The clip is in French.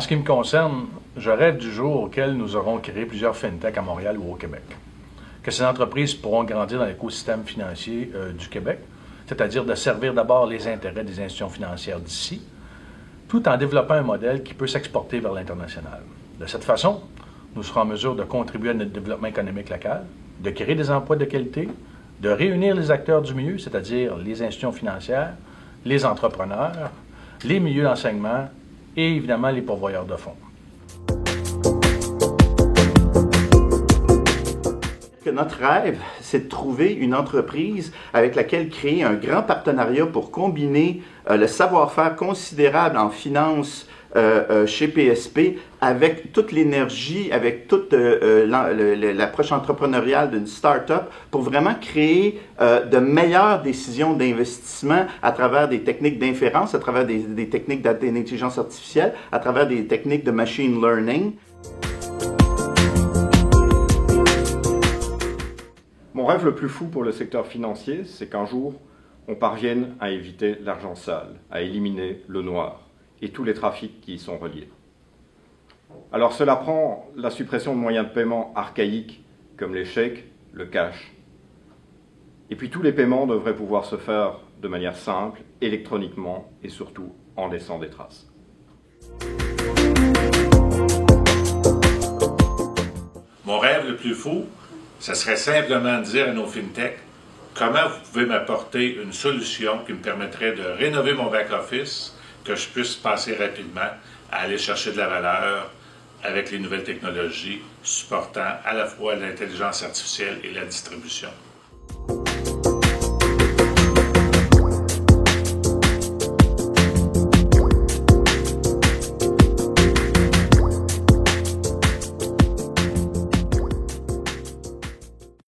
En ce qui me concerne, je rêve du jour auquel nous aurons créé plusieurs fintechs à Montréal ou au Québec. Que ces entreprises pourront grandir dans l'écosystème financier du Québec, c'est-à-dire de servir d'abord les intérêts des institutions financières d'ici, tout en développant un modèle qui peut s'exporter vers l'international. De cette façon, nous serons en mesure de contribuer à notre développement économique local, de créer des emplois de qualité, de réunir les acteurs du milieu, c'est-à-dire les institutions financières, les entrepreneurs, les milieux d'enseignement et évidemment les pourvoyeurs de fonds. Notre rêve, c'est de trouver une entreprise avec laquelle créer un grand partenariat pour combiner le savoir-faire considérable en finance chez PSP avec toute l'énergie, avec toute l'approche entrepreneuriale d'une start-up pour vraiment créer de meilleures décisions d'investissement à travers des techniques d'inférence, à travers des techniques d'intelligence artificielle, à travers des techniques de machine learning. Mon rêve le plus fou pour le secteur financier, c'est qu'un jour, on parvienne à éviter l'argent sale, à éliminer le noir et tous les trafics qui y sont reliés. Alors cela prend la suppression de moyens de paiement archaïques comme les chèques, le cash. Et puis tous les paiements devraient pouvoir se faire de manière simple, électroniquement et surtout en laissant des traces. Mon rêve le plus fou, ce serait simplement de dire à nos fintechs comment vous pouvez m'apporter une solution qui me permettrait de rénover mon back-office, que je puisse passer rapidement à aller chercher de la valeur avec les nouvelles technologies supportant à la fois l'intelligence artificielle et la distribution.